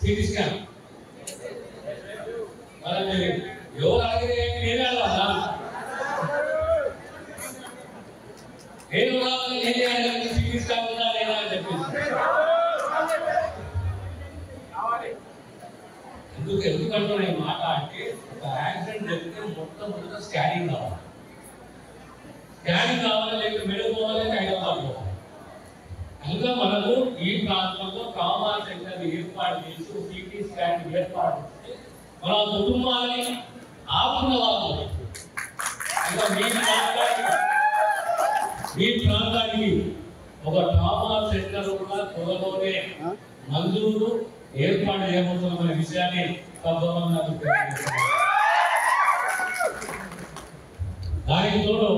CT scan ఎవరు అడిగితే నేనే అలా నేను సిటీ స్కాన్ ఉందా లేదా అని చెప్పేసి ఎందుకంటున్నా ఈ మాట అంటే ఒక యాక్సిడెంట్ జరిగితే మొట్టమొదట స్కానింగ్ కావాలి. స్కానింగ్ కావాలి, లేక మెడల్ పోవాలి, హైదరాబాద్ పోవాలి. ఇంకా మనకు ఈ ప్రాంతంలో ట్రామా సెంటర్ ఏర్పాటు చేసి సిటీ స్కాన్ ఏర్పాటు చేసి మన కుటుంబాలని ఆపుకున్న వాళ్ళు ఇంకా మీ ప్రాంతానికి ఒక ట్రామా సెంటర్ కూడా త్వరలోనే మంజూరు ఏర్పాటు చేయబోతున్న విషయాన్ని దానికి తోడు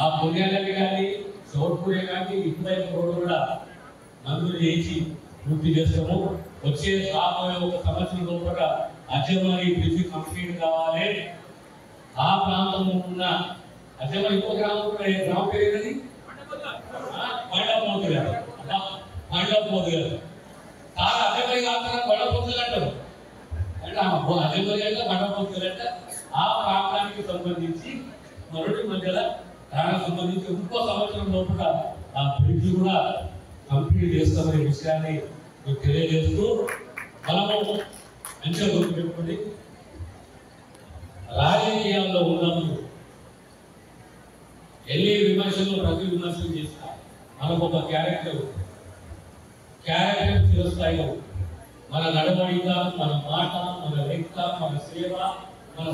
ఆ పుణ్యాలకి కానీ చోటుపూరే కానీ ఇటువైపు రోడ్డు కూడా మంజూరు చేసి పూర్తి చేస్తాము. వచ్చే రాబోయే ఒక సంవత్సరం లోపల అజమరి బ్రిడ్జి కంప్లీట్ కావాలి. ఆ ప్రాంతంలో ఉన్న అజమరి ఇంకో గ్రామం పేరు ఏది మండపమోతు గారు చాలా అజమరి కాకుండా బండపోతులు అంటారు అంటే అజమరి అంటే బండపోతులు అంటే ఆ ప్రాంతానికి సంబంధించి మొదటి మధ్యలో దానికి సంబంధించి ఇంకో సంవత్సరం లోపల ఆ బ్రిడ్జ్ కూడా కంప్లీట్ చేస్తామనే విషయాన్ని మీకు తెలియజేస్తూ మనము మంచిగా గుర్తుపెట్టుకోండి. రాజకీయాల్లో ఉన్నప్పుడు ఎన్ని విమర్శలు ప్రతి విమర్శలు చేస్తా మనకు ఒక క్యారెక్టర్ చిరస్థాయిగా మన నడవడిక, మన మాట, మన లెక్క, మన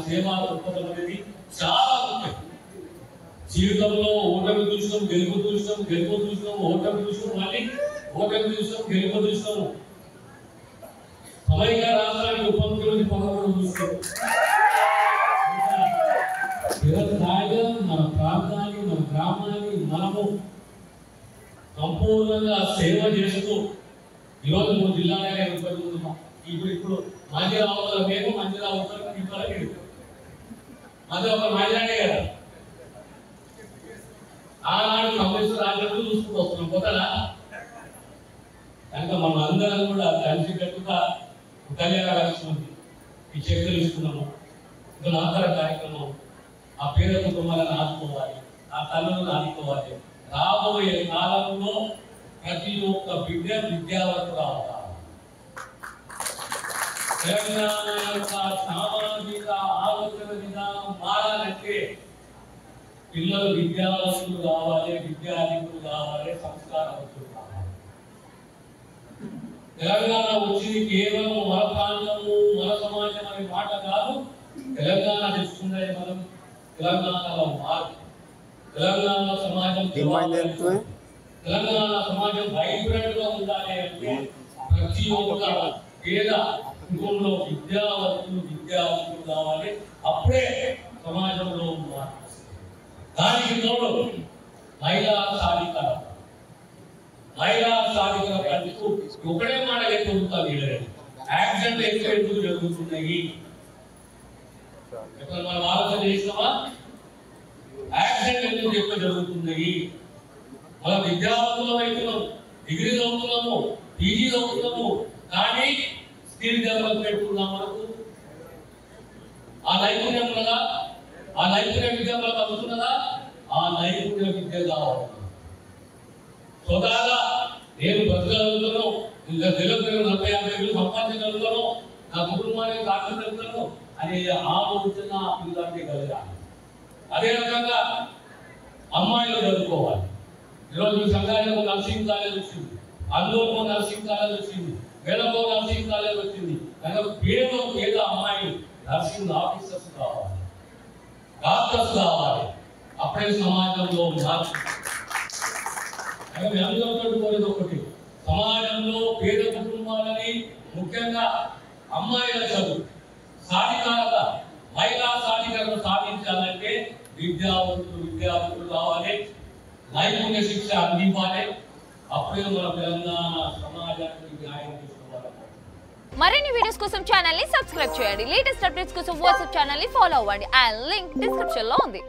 సేవా దృక్పథం అనేది చాలా ముఖ్యం. జీవితంలో ఓటమి చూసినాం, గెలుపు చూసినాం, ఓటమి చూసినాం, మళ్ళీ ఓటమి చూసినాం, గెలుపు చూసినాం. సమైక్య రాష్ట్రానికి ఉప ముఖ్యమంత్రి పొందడం చూస్తాం. చిరస్థాయిగా మన ప్రాంతాన్ని, మన గ్రామాన్ని మనము సంపూర్ణంగా సేవ చేస్తూ ఈరోజు 3 జిల్లాలనే ఉపయోగిస్తున్నాం. ఇప్పుడు మంచిరావులో మేము మంచిరావు మధ్య ఒక మంచిరాడే కదా ఆనాడు కమ్యూనిస్ట్ రాజ్యంలో చూసుకుంటూ వస్తున్నాం కొత్తగా. కనుక మనం అందరం కూడా కలిసికట్టుగా కళ్యాణ లక్ష్మి ఈ చర్చలు ఇస్తున్నాము. ఇంకా ఆధార కార్యక్రమం ఆ పేద కుటుంబాలను ఆదుకోవాలి, ఆ తల్లులను ఆదుకోవాలి. రాబోయే కాలంలో ప్రతి ఒక్క బిడ్డ విద్యావంతులు అవుతారు. తెలంగాణ యొక్క సామాజిక ఆలోచన విధానం మారాలంటే పిల్లలు విద్యావంతులు కావాలి, విద్యాధికులు కావాలి, సంస్కారవంతులు కావాలి. తెలంగాణ వచ్చింది కేవలం మన ప్రాంతము, మన సమాజం అనే మాట కాదు. తెలంగాణ తెచ్చుకున్నది మనం తెలంగాణలో మార్పు. తెలంగాణ సమాజం వైబ్రెంట్ గా ఉండాలి అంటే ప్రతి ఒక్క పేద కుటుంబంలో విద్యావంతులు కావాలి. అప్పుడే సమాజంలో మార్పు. దానికి తోడు మహిళా సాధికారం పట్టుకు ఒకటే మాట ఎక్కుతాను. యాక్సిడెంట్ ఎందుకు జరుగుతున్నాయి మనం ఆలోచన చేసినామా? యాక్సిడెంట్ ఎందుకు ఎక్కువ జరుగుతున్నాయి? మనం విద్యావంతులం అవుతున్నాం, డిగ్రీ చదువుతున్నాము, పీజీ చదువుతున్నాము, కానీ స్కిల్ డెవలప్మెంట్ ఉన్నాం. మనకు ఆ నైపుణ్యం ఉన్నదా? ఆ నైపుణ్య విద్య మనకు అందుతున్నదా? ఆ నైపుణ్య విద్య కావాలి. స్వతహాగా నేను బ్రతకగలుగుతాను, ఇంకా తెలుగు 40-50 సంపాదించగలుగుతాను, నా కుటుంబానికి కాకపోతాను అనే ఆలోచన పిల్లలకి కలగాలి. అదే రకంగా అమ్మాయిలు చదువుకోవాలి. ఈరోజు సంగారెడ్డిలో నర్సింగ్ కాలేజ్ వచ్చింది, అందరూ నర్సింగ్ కాలేజ్ వచ్చింది, వేలకో నర్సింగ్ కాలేజ్ వచ్చింది. కనుక పేద అమ్మాయిలు నర్సింగ్ ఆఫీసర్స్ కావాలి, డాక్టర్స్ కావాలి. అప్పుడే సమాజంలో మార్పు. కోరేది ఒకటి, సమాజంలో పేద కుటుంబాలని ముఖ్యంగా అమ్మాయిల చదువు సాధికారత, మహిళా సాధికారత సాధించాలంటే విద్యావంతులు కావాలి, నైపుణ్య శిక్ష అందివ్వాలి. అప్పుడే మన తెలంగాణ సమాజానికి న్యాయం తీసుకోవాలి. మరిన్ని వీడియోస్ కోసం ఛానల్ ని సబ్స్క్రైబ్ చేయండి. లేటెస్ట్ అప్డేట్స్ కోసం వాట్సాప్ ఛానల్ ని ఫాలో అవ్వండి. ఆ లింక్ డిస్క్రిప్షన్ లో ఉంది.